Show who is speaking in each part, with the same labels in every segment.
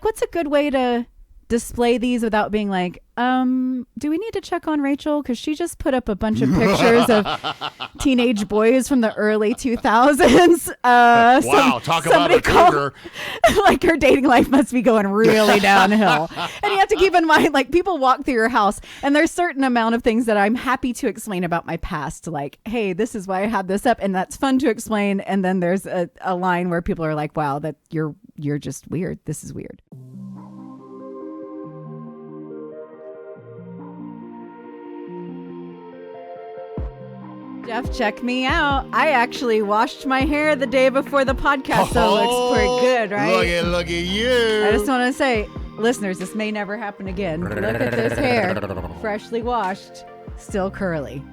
Speaker 1: like, what's a good way to display these without being like, do we need to check on Rachel? Because she just put up a bunch of pictures of teenage boys from the early 2000s.
Speaker 2: Wow, talk about a cougar.
Speaker 1: Like her dating life must be going really downhill. And you have to keep in mind, like people walk through your house and there's a certain amount of things that I'm happy to explain about my past. Like, hey, this is why I had this up. And that's fun to explain. And then there's a line where people are like, wow, that you're just weird. This is weird. Jeff, check me out. I actually washed my hair the day before the podcast, so it looks pretty good, right?
Speaker 2: Look at you.
Speaker 1: I just want to say, listeners, this may never happen again. Look at this hair. Freshly washed, still curly.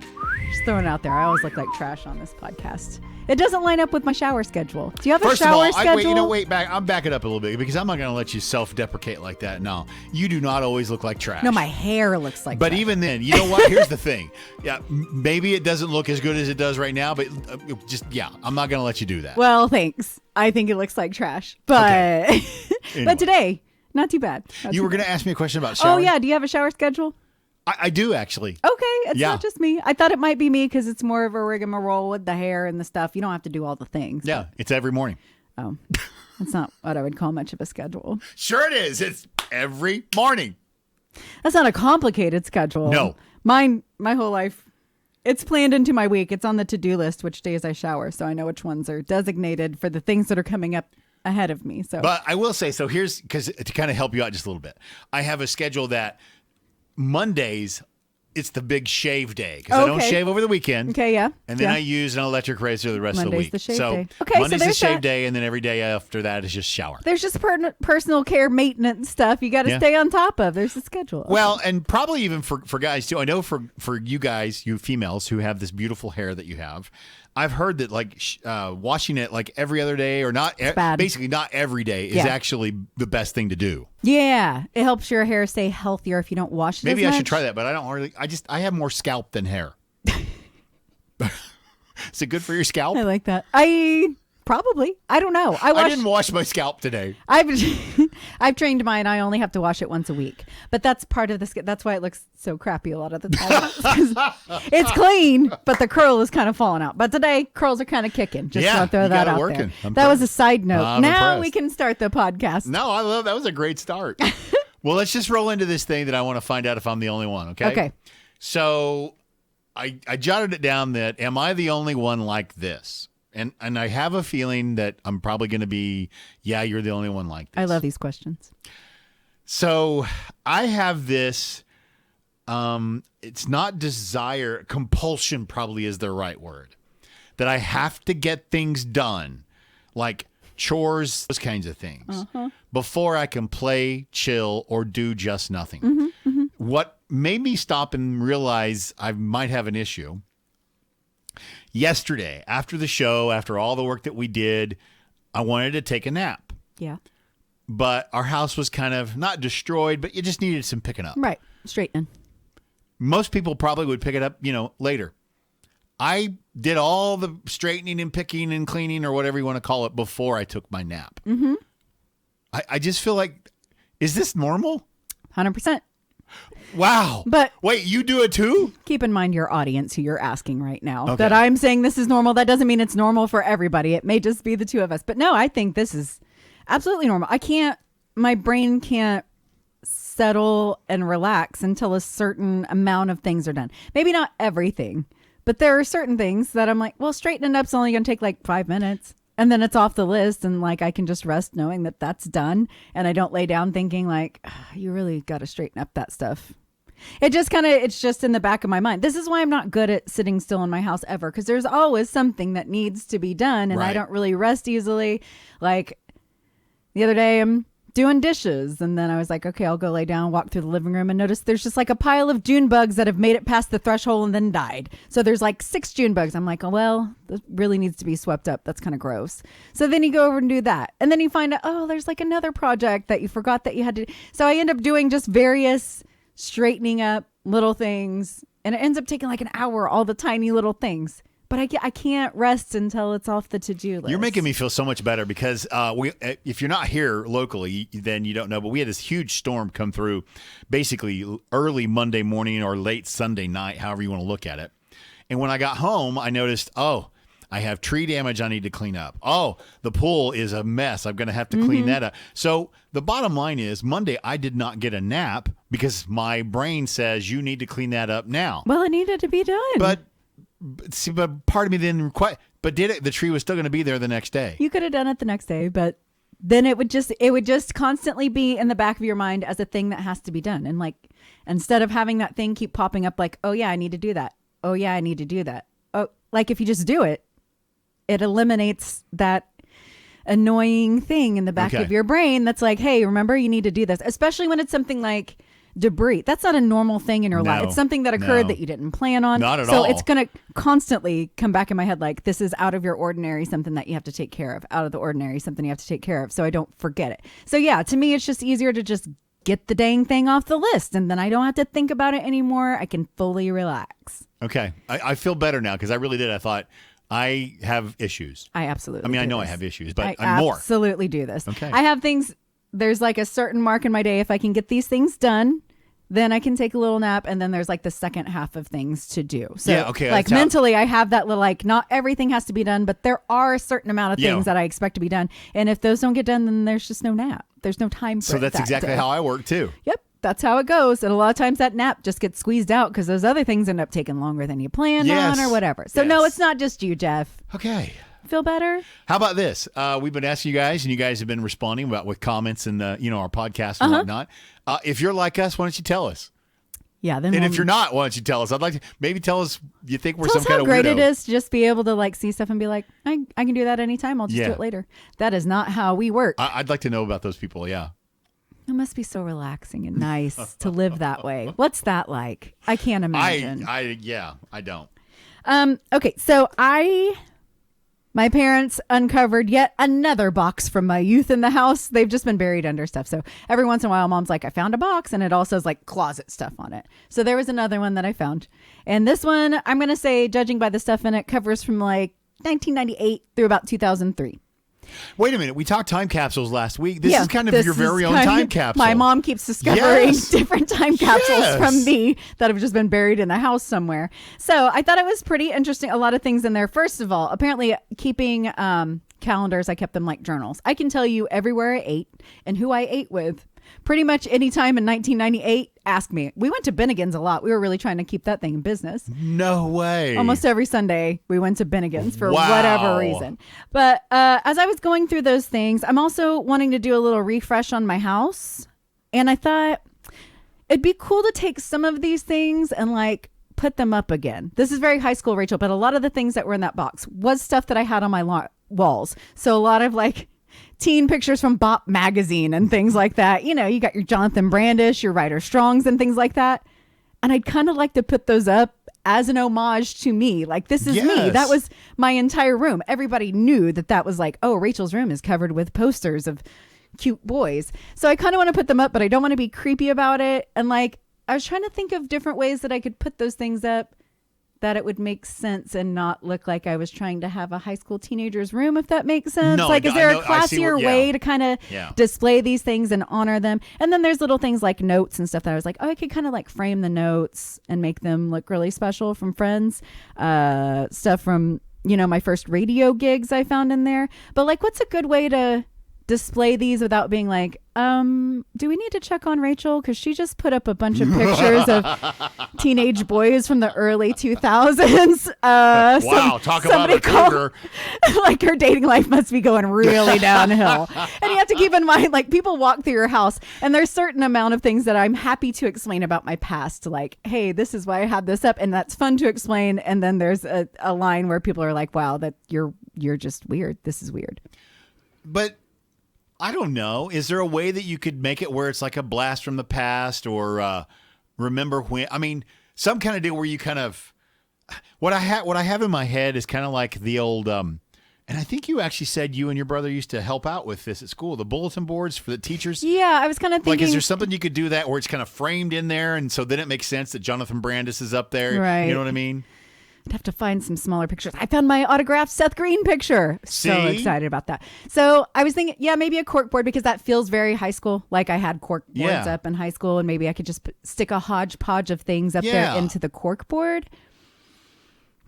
Speaker 1: Just throwing it out there. I always look like trash on this podcast. It doesn't line up with my shower schedule. Do you have a shower schedule?
Speaker 2: I'm backing up a little bit because I'm not going to let you self-deprecate like that. No, you do not always look like trash.
Speaker 1: No, my hair looks like
Speaker 2: But
Speaker 1: trash.
Speaker 2: even then, you know what? Here's the thing. Yeah, maybe it doesn't look as good as it does right now, but I'm not going to let you do that.
Speaker 1: Well, thanks. I think it looks like trash. But,
Speaker 2: Okay. Anyway.
Speaker 1: But today, not too bad.
Speaker 2: You were going to ask me a question about shower?
Speaker 1: Oh, yeah. Do you have a shower schedule?
Speaker 2: I do, actually.
Speaker 1: Okay, it's not just me. I thought it might be me because it's more of a rigmarole with the hair and the stuff. You don't have to do all the things.
Speaker 2: Yeah, it's every morning.
Speaker 1: Oh, that's not what I would call much of a schedule.
Speaker 2: Sure it is. It's every morning.
Speaker 1: That's not a complicated schedule.
Speaker 2: No.
Speaker 1: Mine, my whole life, it's planned into my week. It's on the to-do list, which days I shower, so I know which ones are designated for the things that are coming up ahead of me. So,
Speaker 2: but I will say, so here's, because to kind of help you out just a little bit, I have a schedule that Mondays, it's the big shave day because I don't shave over the weekend.
Speaker 1: Okay, yeah.
Speaker 2: And then I use an electric razor the rest of the week.
Speaker 1: The shave
Speaker 2: so
Speaker 1: day. Okay,
Speaker 2: Monday's
Speaker 1: so
Speaker 2: the shave day, and then every day after that is just shower.
Speaker 1: There's just personal care maintenance stuff you got to stay on top of. There's a schedule.
Speaker 2: Well, and probably even for guys too. I know for you guys, you females who have this beautiful hair that you have, I've heard that like washing it like every other day or not, basically not every day is actually the best thing to do. Yeah,
Speaker 1: it helps your hair stay healthier if you don't wash it.
Speaker 2: Maybe I should try that, but I don't really. I have more scalp than hair. Is it good for your scalp?
Speaker 1: I like that. Probably. I don't know.
Speaker 2: I didn't wash my scalp today.
Speaker 1: I've trained mine. I only have to wash it once a week. But that's part of the. That's why it looks so crappy a lot of the time. It's clean, but the curl is kind of falling out. But today, curls are kind of kicking. Just want to throw that out there. That was a side note. Now we can start the podcast.
Speaker 2: No, I love that. Was a great start. Well, let's just roll into this thing that I want to find out if I'm the only one. Okay.
Speaker 1: Okay.
Speaker 2: So I jotted it down that am I the only one like this? And I have a feeling that I'm probably going to be, you're the only one like this.
Speaker 1: I love these questions.
Speaker 2: So I have this, it's not desire, compulsion probably is the right word, that I have to get things done, like chores, those kinds of things, before I can play, chill, or do just nothing. Mm-hmm. What made me stop and realize I might have an issue, yesterday, after the show, after all the work that we did, I wanted to take a nap.
Speaker 1: Yeah.
Speaker 2: But our house was kind of not destroyed, but you just needed some picking up.
Speaker 1: Right. Straightening.
Speaker 2: Most people probably would pick it up, later. I did all the straightening and picking and cleaning or whatever you want to call it before I took my nap.
Speaker 1: Mm-hmm.
Speaker 2: I just feel like, is this normal?
Speaker 1: 100%.
Speaker 2: Wow.
Speaker 1: But
Speaker 2: wait, you do it too?
Speaker 1: Keep in mind your audience who you're asking right now. Okay. That I'm saying this is normal. That doesn't mean it's normal for everybody. It may just be the two of us. But no, I think this is absolutely normal. My brain can't settle and relax until a certain amount of things are done. Maybe not everything, but there are certain things that I'm like, well, straightening up's only going to take like 5 minutes. And then it's off the list, and like I can just rest knowing that that's done, and I don't lay down thinking like, you really got to straighten up that stuff. It's just in the back of my mind. This is why I'm not good at sitting still in my house ever, because there's always something that needs to be done, and I don't really rest easily. Like the other day, I'm doing dishes, and then I was like, okay, I'll go lay down, walk through the living room, and notice there's just like a pile of June bugs that have made it past the threshold and then died. So there's like 6 June bugs. I'm like, oh, well, this really needs to be swept up. That's kind of gross. So then you go over and do that. And then you find out, oh, there's like another project that you forgot that you had to. So I end up doing just various straightening up little things. And it ends up taking like an hour, all the tiny little things. But I can't rest until it's off the to-do list.
Speaker 2: You're making me feel so much better because if you're not here locally, then you don't know. But we had this huge storm come through basically early Monday morning or late Sunday night, however you want to look at it. And when I got home, I noticed, I have tree damage I need to clean up. Oh, the pool is a mess. I'm going to have to clean that up. So the bottom line is Monday, I did not get a nap because my brain says you need to clean that up now.
Speaker 1: Well, it needed to be done.
Speaker 2: But part of me didn't quite. But did it? The tree was still going to be there the next day.
Speaker 1: You could have done it the next day, but then it would just constantly be in the back of your mind as a thing that has to be done. And like, instead of having that thing keep popping up, like, oh yeah, I need to do that. Oh yeah, I need to do that. Oh, like if you just do it, it eliminates that annoying thing in the back of your brain that's like, hey, remember, you need to do this, especially when it's something like debris. That's not a normal thing in your life. It's something that occurred that you didn't plan on.
Speaker 2: Not at all.
Speaker 1: So it's going to constantly come back in my head like, this is out of your ordinary, something that you have to take care of. Out of the ordinary, something you have to take care of. So I don't forget it. So yeah, to me, it's just easier to just get the dang thing off the list. And then I don't have to think about it anymore. I can fully relax.
Speaker 2: Okay. I feel better now because I really did. I thought, I have issues.
Speaker 1: I absolutely
Speaker 2: I mean, I know
Speaker 1: this.
Speaker 2: I have issues, but
Speaker 1: I'm
Speaker 2: more.
Speaker 1: Absolutely do this.
Speaker 2: Okay.
Speaker 1: I have things, there's like a certain mark in my day. If I can get these things done, then I can take a little nap. And then there's like the second half of things to do. So like mentally, I have that little, like, not everything has to be done, but there are a certain amount of things that I expect to be done. And if those don't get done, then there's just no nap. There's no time for it.
Speaker 2: So that's exactly how I work too.
Speaker 1: Yep. That's how it goes. And a lot of times that nap just gets squeezed out because those other things end up taking longer than you planned on or whatever. So no, it's not just you, Jeff.
Speaker 2: Okay.
Speaker 1: Feel better?
Speaker 2: How about this? We've been asking you guys, and you guys have been responding with comments in the our podcast and whatnot. If you're like us, why don't you tell us?
Speaker 1: Yeah. Then
Speaker 2: if you're not, why don't you tell us? I'd like to maybe tell us you think we're
Speaker 1: some
Speaker 2: kind of weirdo.
Speaker 1: Tell us how great it is to just be able to like see stuff and be like, I can do that anytime. I'll just do it later. That is not how we work.
Speaker 2: I'd like to know about those people. Yeah.
Speaker 1: It must be so relaxing and nice to live that way. What's that like? I can't imagine.
Speaker 2: I don't.
Speaker 1: Okay, so my parents uncovered yet another box from my youth in the house. They've just been buried under stuff. So every once in a while, Mom's like, I found a box, and it all says like closet stuff on it. So there was another one that I found. And this one, I'm going to say, judging by the stuff in it, covers from like 1998 through about 2003.
Speaker 2: Wait a minute. We talked time capsules last week. This is kind of your very own time capsule.
Speaker 1: My mom keeps discovering different time capsules from me that have just been buried in the house somewhere. So I thought it was pretty interesting. A lot of things in there. First of all, apparently keeping calendars, I kept them like journals. I can tell you everywhere I ate and who I ate with. Pretty much any time in 1998, ask me. We went to Bennigan's a lot. We were really trying to keep that thing in business.
Speaker 2: No way.
Speaker 1: Almost every Sunday, we went to Bennigan's for whatever reason. But as I was going through those things, I'm also wanting to do a little refresh on my house. And I thought it'd be cool to take some of these things and like put them up again. This is very high school, Rachel, but a lot of the things that were in that box was stuff that I had on my walls. So a lot of like teen pictures from Bop magazine and things like that. You know, you got your Jonathan Brandish, your Ryder Strongs and things like that. And I'd kind of like to put those up as an homage to me. Like, this is me. That was my entire room. Everybody knew that was like, oh, Rachel's room is covered with posters of cute boys. So I kind of want to put them up, but I don't want to be creepy about it. And like, I was trying to think of different ways that I could put those things up that it would make sense and not look like I was trying to have a high school teenager's room, if that makes sense.
Speaker 2: No,
Speaker 1: like, is there a classier way to kind of display these things and honor them? And then there's little things like notes and stuff that I was like, oh, I could kind of like frame the notes and make them look really special from friends. Stuff from, my first radio gigs I found in there. But like, what's a good way to display these without being like, do we need to check on Rachel? Because she just put up a bunch of pictures of teenage boys from the early 2000s.
Speaker 2: Wow, talk about a cougar.
Speaker 1: Like, her dating life must be going really downhill. And you have to keep in mind, like, people walk through your house and there's certain amount of things that I'm happy to explain about my past. Like, hey, this is why I have this up, and that's fun to explain. And then there's a line where people are like, wow, that you're just weird. This is weird.
Speaker 2: But I don't know. Is there a way that you could make it where it's like a blast from the past, or remember when? I mean, some kind of deal where you kind of what I have in my head is kind of like the old. And I think you actually said you and your brother used to help out with this at school, the bulletin boards for the teachers.
Speaker 1: Yeah, I was kind of thinking.
Speaker 2: Like, is there something you could do that where it's kind of framed in there, and so then it makes sense that Jonathan Brandis is up there?
Speaker 1: Right.
Speaker 2: You know what I mean?
Speaker 1: I'd have to find some smaller pictures. I found my autographed Seth Green picture. So excited about that. So I was thinking, maybe a cork board, because that feels very high school. Like I had cork boards up in high school, and maybe I could just stick a hodgepodge of things up there into the cork board.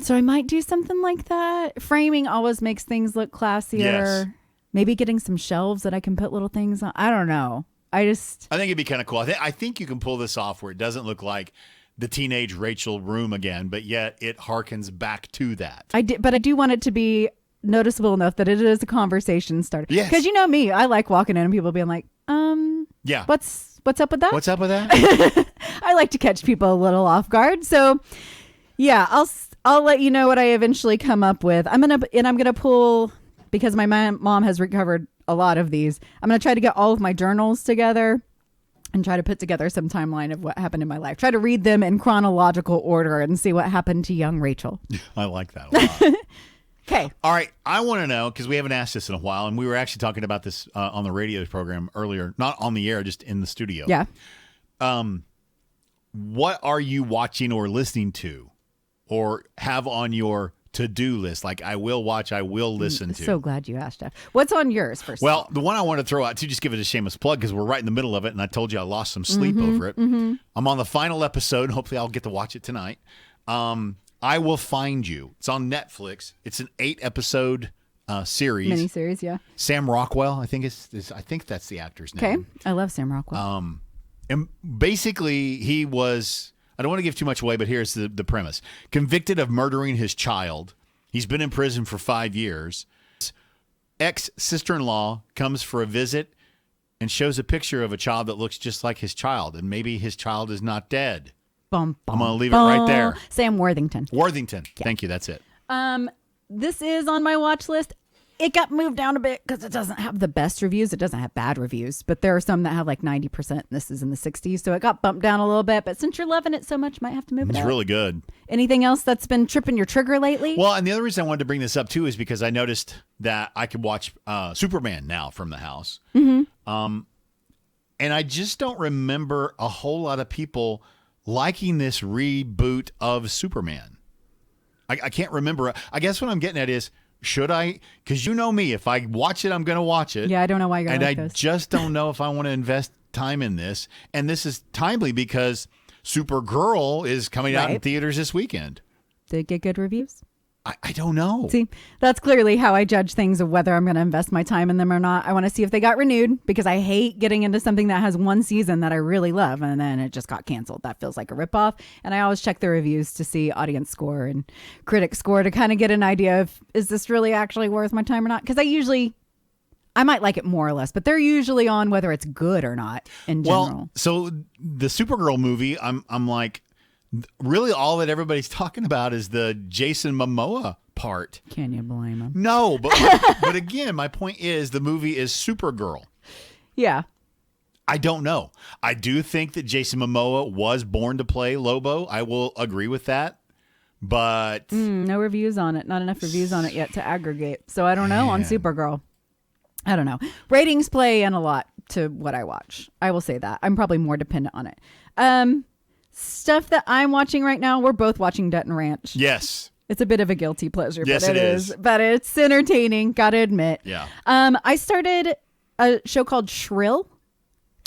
Speaker 1: So I might do something like that. Framing always makes things look classier. Yes. Maybe getting some shelves that I can put little things on. I don't know. I think
Speaker 2: it'd be kind of cool. I think you can pull this off where it doesn't look like the teenage Rachael room again, but yet it harkens back to that.
Speaker 1: But I do want it to be noticeable enough that it is a conversation starter. Yes. Because you know me, I like walking in and people being like, what's up with that?
Speaker 2: What's up with that?
Speaker 1: I like to catch people a little off guard. So yeah, I'll let you know what I eventually come up with. I'm gonna pull, because my mom has recovered a lot of these. I'm gonna try to get all of my journals together and try to put together some timeline of what happened in my life. Try to read them in chronological order and see what happened to young Rachael.
Speaker 2: I like that a lot.
Speaker 1: Okay.
Speaker 2: All right. I want to know, because we haven't asked this in a while, and we were actually talking about this on the radio program earlier, not on the air, just in the studio.
Speaker 1: Yeah.
Speaker 2: What are you watching or listening to or have on your to-do list? Like, I will watch, I will listen to.
Speaker 1: So glad you asked, Jeff. What's on yours first?
Speaker 2: Well, the one I want to throw out, to just give it a shameless plug, because we're right in the middle of it, and I told you I lost some sleep over it. Mm-hmm. I'm on the final episode. Hopefully I'll get to watch it tonight. I Will Find You. It's on Netflix. It's an 8-episode series.
Speaker 1: Miniseries, yeah.
Speaker 2: Sam Rockwell, I think I think that's the actor's name.
Speaker 1: Okay. I love Sam Rockwell.
Speaker 2: And basically he was, I don't want to give too much away, but here's the premise. Convicted of murdering his child. He's been in prison for 5 years. Ex-sister-in-law comes for a visit and shows a picture of a child that looks just like his child. And maybe his child is not dead.
Speaker 1: Bum, bum,
Speaker 2: I'm going to leave it right there.
Speaker 1: Sam Worthington.
Speaker 2: Worthington.
Speaker 1: Yeah.
Speaker 2: Thank you. That's it.
Speaker 1: This is on my watch list. It got moved down a bit because it doesn't have the best reviews. It doesn't have bad reviews, but there are some that have like 90%. And this is in the 60s. So it got bumped down a little bit. But since you're loving it so much, might have to move it up.
Speaker 2: It's really good.
Speaker 1: Anything else that's been tripping your trigger lately?
Speaker 2: Well, and the other reason I wanted to bring this up too is because I noticed that I could watch Superman now from the house. Mm-hmm. And I just don't remember a whole lot of people liking this reboot of Superman. I can't remember. I guess what I'm getting at is, should I? Because you know me, if I watch it, I'm going to watch it.
Speaker 1: Yeah, I don't know why you're
Speaker 2: and
Speaker 1: like
Speaker 2: I
Speaker 1: this.
Speaker 2: just don't know if I want to invest time in this. And this is timely because Supergirl is coming out in theaters this weekend.
Speaker 1: Did it get good reviews?
Speaker 2: I don't know.
Speaker 1: See, that's clearly how I judge things of whether I'm going to invest my time in them or not. I want to see if they got renewed, because I hate getting into something that has one season that I really love and then it just got canceled. That feels like a ripoff. And I always check the reviews to see audience score and critic score to kind of get an idea of, is this really actually worth my time or not? Because I might like it more or less, but they're usually on whether it's good or not in general.
Speaker 2: Well, so the Supergirl movie, I'm like, really all that everybody's talking about is the Jason Momoa part.
Speaker 1: Can you blame him?
Speaker 2: No, but but again, my point is the movie is Supergirl.
Speaker 1: Yeah.
Speaker 2: I don't know. I do think that Jason Momoa was born to play Lobo. I will agree with that. But
Speaker 1: no reviews on it. Not enough reviews on it yet to aggregate. So I don't know on Supergirl. I don't know. Ratings play in a lot to what I watch. I will say that. I'm probably more dependent on it. Stuff that I'm watching right now, we're both watching Dutton Ranch.
Speaker 2: yes.
Speaker 1: It's a bit of a guilty pleasure,
Speaker 2: Yes,
Speaker 1: but
Speaker 2: it is.
Speaker 1: But it's entertaining, gotta admit.
Speaker 2: Yeah.
Speaker 1: I started a show called Shrill.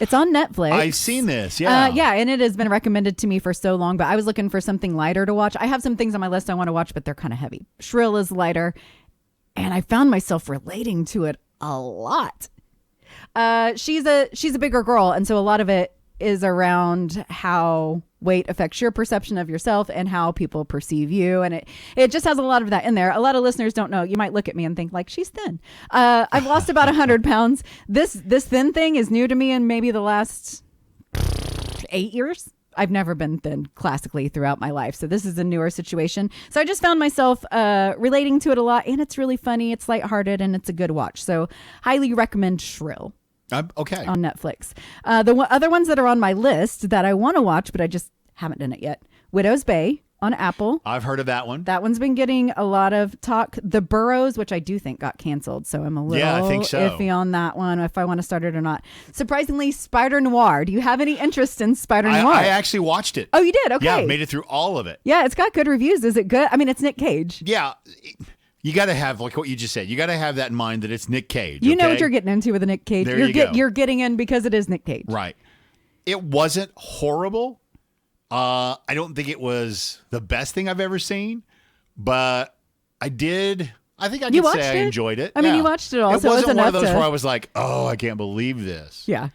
Speaker 1: It's on Netflix.
Speaker 2: I've seen this, yeah.
Speaker 1: And it has been recommended to me for so long, but I was looking for something lighter to watch. I have some things on my list I want to watch, but they're kind of heavy. Shrill is lighter, and I found myself relating to it a lot. She's a bigger girl, and so a lot of it is around how weight affects your perception of yourself and how people perceive you, and it just has a lot of that in there. A lot of listeners don't know. You might look at me and think like, she's thin. I've lost about 100 pounds. This thin thing is new to me in maybe the last 8 years. I've never been thin classically throughout my life, so this is a newer situation. So I just found myself relating to it a lot, and it's really funny, it's lighthearted, and it's a good watch. So highly recommend Shrill.
Speaker 2: Okay.
Speaker 1: On Netflix. The other ones that are on my list that I want to watch, but I just haven't done it yet. Widow's Bay on Apple.
Speaker 2: I've heard of that one.
Speaker 1: That one's been getting a lot of talk. The Burrows, which I do think got canceled, so I'm a little
Speaker 2: I think so.
Speaker 1: iffy on that one, if I want to start it or not. Surprisingly, Spider Noir. Do you have any interest in Spider Noir?
Speaker 2: I actually watched it.
Speaker 1: Oh, you did? Okay.
Speaker 2: Yeah, made it through all of it.
Speaker 1: Yeah, it's got good reviews. Is it good? I mean, it's Nick Cage.
Speaker 2: Yeah. You got to have, like what you just said, you got to have that in mind that it's Nick Cage.
Speaker 1: You know what you're getting into with a Nick Cage.
Speaker 2: There you go.
Speaker 1: You're getting in because it is Nick Cage.
Speaker 2: Right. It wasn't horrible. I don't think it was the best thing I've ever seen, but I think I could say I enjoyed it.
Speaker 1: I mean, you watched it all,
Speaker 2: It
Speaker 1: so
Speaker 2: wasn't one of those
Speaker 1: to...
Speaker 2: where I was like, oh, I can't believe this.
Speaker 1: Yeah.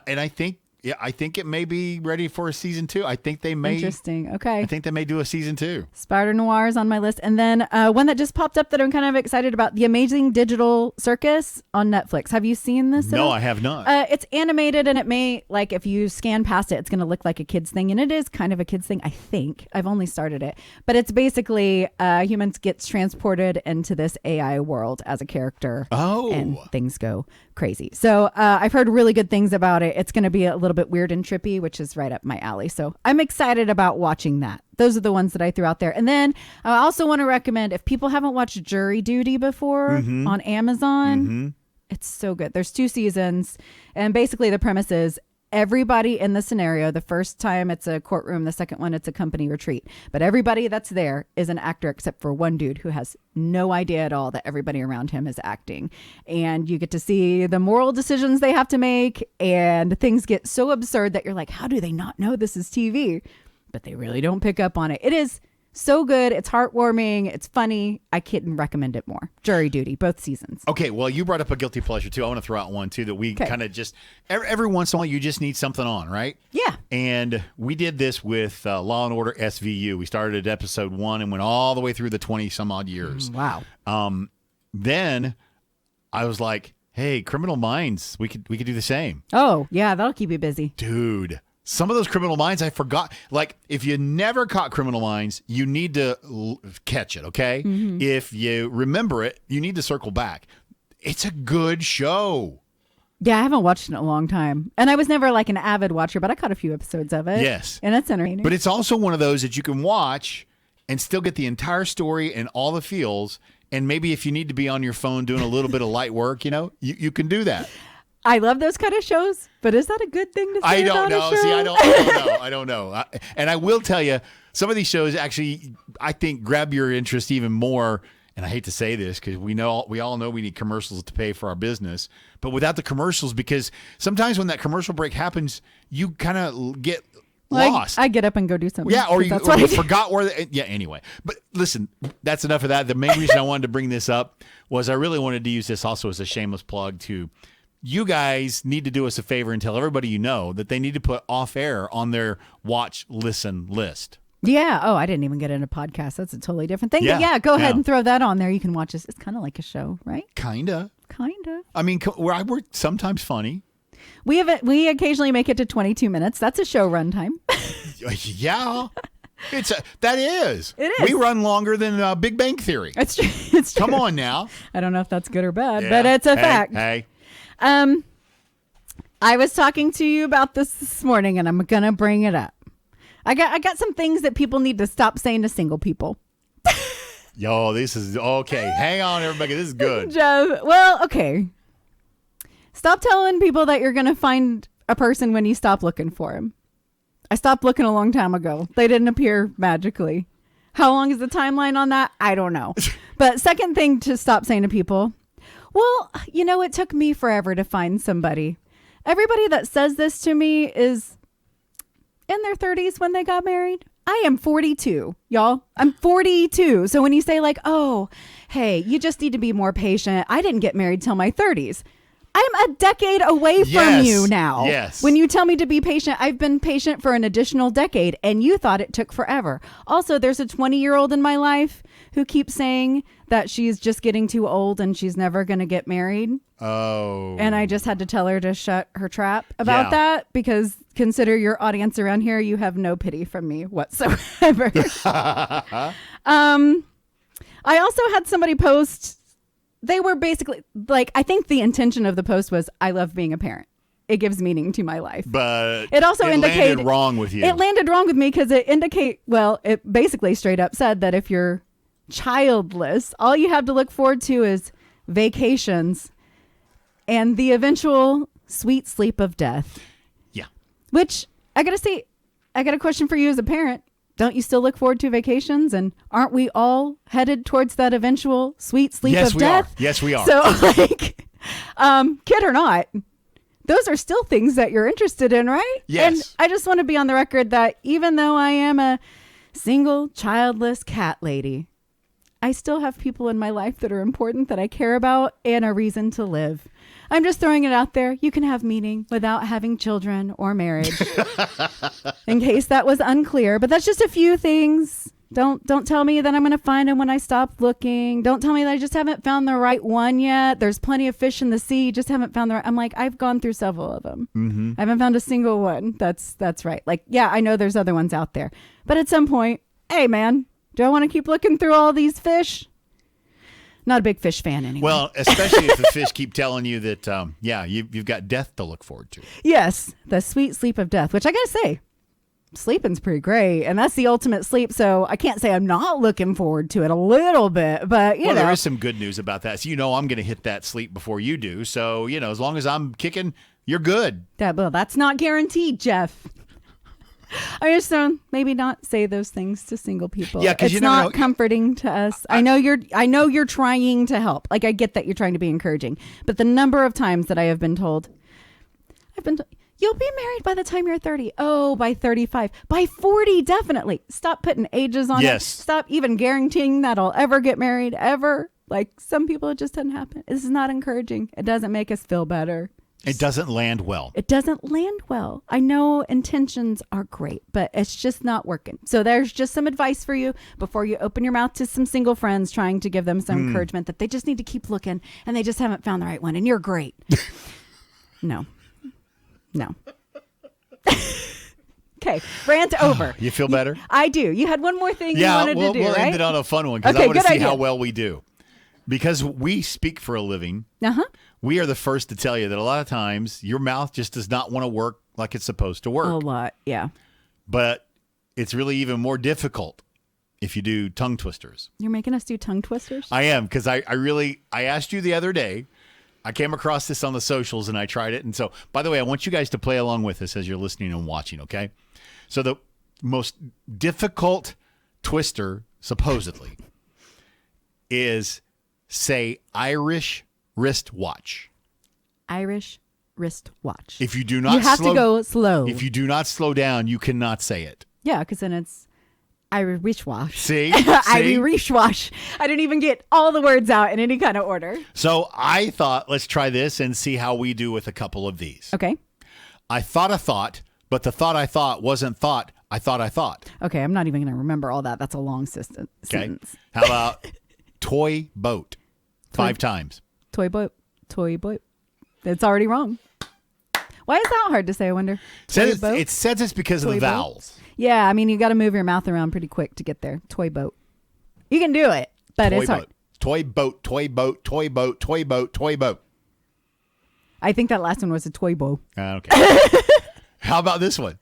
Speaker 2: And I think it may be ready for a season 2. I think they may.
Speaker 1: Interesting. Okay.
Speaker 2: I think they may do a season 2.
Speaker 1: Spider Noir is on my list. And then one that just popped up that I'm kind of excited about, The Amazing Digital Circus on Netflix. Have you seen this?
Speaker 2: No, I have not.
Speaker 1: It's animated, and it may, like, if you scan past it, it's going to look like a kid's thing. And it is kind of a kid's thing, I think. I've only started it. But it's basically humans gets transported into this AI world as a character.
Speaker 2: Oh.
Speaker 1: And things go crazy. So I've heard really good things about it. It's going to be a little bit weird and trippy, which is right up my alley. So I'm excited about watching that. Those are the ones that I threw out there. And then I also want to recommend, if people haven't watched Jury Duty before on Amazon, it's so good. There's 2 seasons. And basically the premise is everybody in the scenario, the first time it's a courtroom, the second one it's a company retreat. But everybody that's there is an actor except for one dude who has no idea at all that everybody around him is acting. And you get to see the moral decisions they have to make, and things get so absurd that you're like, how do they not know this is TV? But they really don't pick up on it. It is so good. It's heartwarming. It's funny. I couldn't recommend it more. Jury Duty, both seasons.
Speaker 2: Okay, well, you brought up a guilty pleasure, too. I want to throw out one, too, that we kind of just, every once in a while, you just need something on, right?
Speaker 1: Yeah.
Speaker 2: And we did this with Law and Order SVU. We started at episode 1 and went all the way through the 20-some-odd years.
Speaker 1: Wow.
Speaker 2: Then I was like, hey, Criminal Minds, we could do the same.
Speaker 1: Oh, yeah, that'll keep you busy.
Speaker 2: Dude. Some of those Criminal Minds I forgot. Like, if you never caught Criminal Minds, you need to catch it, okay? If you remember it, you need to circle back. It's a good show.
Speaker 1: Yeah, I haven't watched it in a long time. And I was never like an avid watcher, but I caught a few episodes of it.
Speaker 2: Yes.
Speaker 1: And it's entertaining.
Speaker 2: But it's also one of those that you can watch and still get the entire story and all the feels. And maybe if you need to be on your phone doing a little bit of light work, you can do that.
Speaker 1: I love those kind of shows, but is that a good thing to say?
Speaker 2: I don't know.
Speaker 1: See,
Speaker 2: I don't know. I don't know. And I will tell you, some of these shows actually, I think, grab your interest even more. And I hate to say this because we all know we need commercials to pay for our business. But without the commercials, because sometimes when that commercial break happens, you kind of get lost.
Speaker 1: I get up and go do something.
Speaker 2: Yeah, or you forgot where. Anyway. But listen, that's enough of that. The main reason I wanted to bring this up was I really wanted to use this also as a shameless plug to. You guys need to do us a favor and tell everybody you know that they need to put Off Air on their watch, listen list.
Speaker 1: Yeah. Oh, I didn't even get into podcasts. That's a totally different thing.
Speaker 2: Yeah.
Speaker 1: But yeah, go ahead and throw that on there. You can watch this. It's kind of like a show, right?
Speaker 2: Kinda.
Speaker 1: I
Speaker 2: mean, we're sometimes funny.
Speaker 1: We occasionally make it to 22 minutes. That's a show runtime.
Speaker 2: Yeah. That is.
Speaker 1: It is.
Speaker 2: We run longer than Big Bang Theory.
Speaker 1: It's true. It's true.
Speaker 2: Come on now.
Speaker 1: I don't know if that's good or bad, but it's a fact.
Speaker 2: Hey.
Speaker 1: I was talking to you about this morning, and I'm gonna bring it up. I got some things that people need to stop saying to single people.
Speaker 2: Yo, this is okay. Hang on, everybody. This is good.
Speaker 1: Joe, well, okay. Stop telling people that you're gonna find a person when you stop looking for him. I stopped looking a long time ago. They didn't appear magically. How long is the timeline on that? I don't know. But second thing to stop saying to people, well, it took me forever to find somebody. Everybody that says this to me is in their 30s when they got married. I am 42, y'all. I'm 42. So when you say like, oh, hey, you just need to be more patient. I didn't get married till my 30s. I'm a decade away from you now.
Speaker 2: Yes.
Speaker 1: When you tell me to be patient, I've been patient for an additional decade, and you thought it took forever. Also, there's a 20-year-old in my life who keeps saying that she's just getting too old and she's never going to get married.
Speaker 2: Oh.
Speaker 1: And I just had to tell her to shut her trap about that, because consider your audience around here, you have no pity from me whatsoever. I also had somebody post, they were basically like, I think the intention of the post was, I love being a parent. it gives meaning to my life.
Speaker 2: But
Speaker 1: it also indicated
Speaker 2: landed wrong with you.
Speaker 1: It landed wrong with me because it basically straight up said that if you're childless, all you have to look forward to is vacations and the eventual sweet sleep of death.
Speaker 2: Yeah.
Speaker 1: Which I got to say, I got a question for you as a parent. Don't you still look forward to vacations? And aren't we all headed towards that eventual sweet sleep of death?
Speaker 2: Yes, we are.
Speaker 1: So like, kid or not, those are still things that you're interested in, right?
Speaker 2: Yes.
Speaker 1: And I just want to be on the record that even though I am a single, childless cat lady, I still have people in my life that are important, that I care about, and a reason to live. I'm just throwing it out there. You can have meaning without having children or marriage. In case that was unclear. But that's just a few things. Don't tell me that I'm going to find them when I stop looking. Don't tell me that I just haven't found the right one yet. There's plenty of fish in the sea. Just haven't found the right. I'm like, I've gone through several of them. Mm-hmm. I haven't found a single one. That's right. Like, yeah, I know there's other ones out there. But at some point, hey, man, do I want to keep looking through all these fish? Not a big fish fan anymore.
Speaker 2: Well, especially if the fish keep telling you that, you've got death to look forward to.
Speaker 1: Yes, the sweet sleep of death, which I got to say, sleeping's pretty great. And that's the ultimate sleep. So I can't say I'm not looking forward to it a little bit. But, you know.
Speaker 2: There is some good news about that. So, I'm going to hit that sleep before you do. So, as long as I'm kicking, you're good.
Speaker 1: That's not guaranteed, Jeff. I just maybe not say those things to single people.
Speaker 2: Yeah, because
Speaker 1: it's not comforting to us. I know you're trying to help. Like, I get that you're trying to be encouraging, but the number of times that I have been told, you'll be married by the time you're 30. Oh, by 35, by 40, definitely. Stop putting ages on it. Stop even guaranteeing that I'll ever get married ever. Like, some people, it just doesn't happen. This is not encouraging. It doesn't make us feel better.
Speaker 2: It doesn't land well.
Speaker 1: It doesn't land well. I know intentions are great, but it's just not working. So there's just some advice for you before you open your mouth to some single friends, trying to give them some encouragement that they just need to keep looking and they just haven't found the right one. And you're great. No. Okay, rant over.
Speaker 2: You feel better?
Speaker 1: I do. You had one more thing you wanted to do,
Speaker 2: we'll
Speaker 1: right?
Speaker 2: end it on a fun one because I want to see how well we do. Because we speak for a living. Uh-huh. We are the first to tell you that a lot of times your mouth just does not want to work like it's supposed to work.
Speaker 1: A lot, yeah.
Speaker 2: But it's really even more difficult if you do tongue twisters.
Speaker 1: You're making us do tongue twisters?
Speaker 2: I am, because I asked you the other day. I came across this on the socials and I tried it. And so, by the way, I want you guys to play along with us as you're listening and watching, okay? So the most difficult twister, supposedly, is say Irish wristwatch.
Speaker 1: Irish wristwatch.
Speaker 2: If you do not,
Speaker 1: you have to go slow.
Speaker 2: If you do not slow down, you cannot say it.
Speaker 1: Yeah, because then it's Irish wash.
Speaker 2: See?
Speaker 1: Irish wash. I didn't even get all the words out in any kind of order.
Speaker 2: So I thought, let's try this and see how we do with a couple of these.
Speaker 1: Okay.
Speaker 2: I thought a thought, but the thought I thought wasn't thought. I thought.
Speaker 1: Okay, I'm not even going to remember all that. That's a long sentence.
Speaker 2: Okay. How about toy boat? 5 times.
Speaker 1: Toy boat. It's already wrong. Why is that hard to say, I wonder?
Speaker 2: It says it's because of the vowels.
Speaker 1: Yeah, I mean, you got to move your mouth around pretty quick to get there. Toy boat. You can do it, but it's hard.
Speaker 2: Toy boat.
Speaker 1: I think that last one was a toy boat.
Speaker 2: Okay. How about this one?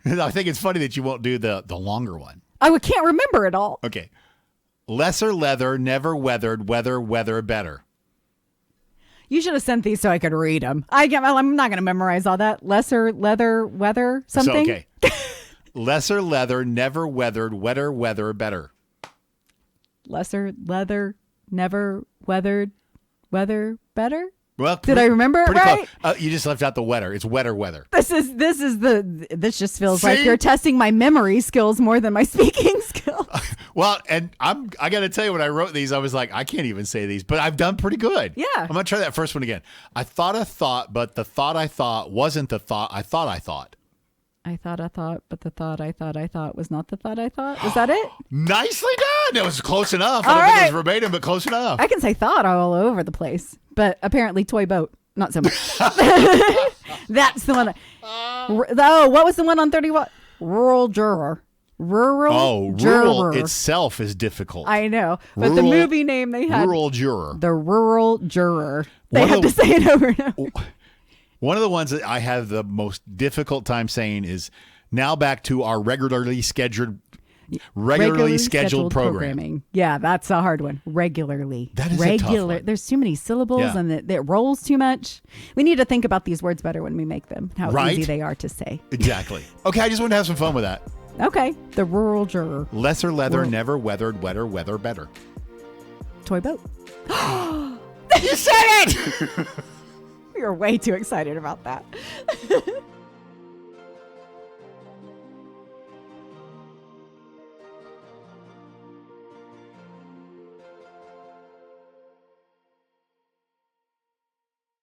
Speaker 2: I think it's funny that you won't do the longer one.
Speaker 1: I can't remember it all.
Speaker 2: Okay. Lesser leather, never weathered, weather better.
Speaker 1: You should have sent these so I could read them. I'm not going to memorize all that. Lesser leather, weather, something.
Speaker 2: So, okay. Lesser leather, never weathered, weather better.
Speaker 1: Lesser leather, never weathered, weather better.
Speaker 2: Well,
Speaker 1: did I remember it right?
Speaker 2: You just left out the wetter. It's weather.
Speaker 1: This just feels like you're testing my memory skills more than my speaking skills.
Speaker 2: Well, and I got to tell you, when I wrote these, I was like, I can't even say these, but I've done pretty good.
Speaker 1: Yeah.
Speaker 2: I'm going to try that first one again. I thought a thought, but the thought I thought wasn't the thought I thought.
Speaker 1: I thought, but the thought I thought was not the thought I thought. Was that it?
Speaker 2: Nicely done. It was close enough. I don't think it was verbatim, but close enough.
Speaker 1: I can say thought all over the place, but apparently toy boat, not so much. That's the one. What was the one on 30 Watt? Rural juror.
Speaker 2: Rural itself is difficult.
Speaker 1: I know, but the movie name they had.
Speaker 2: Rural juror.
Speaker 1: The rural juror. They had to say it over and over.
Speaker 2: One of the ones that I have the most difficult time saying is now back to our regularly scheduled programming.
Speaker 1: Yeah, that's a hard one. Regularly.
Speaker 2: That is a tough one.
Speaker 1: There's too many syllables and it rolls too much. We need to think about these words better when we make them, how easy they are to say.
Speaker 2: Exactly. Okay, I just want to have some fun with that.
Speaker 1: Okay. The rural juror.
Speaker 2: Lesser leather, never weathered, wetter, weather, better.
Speaker 1: Toy boat.
Speaker 2: You said it!
Speaker 1: You're way too excited about that.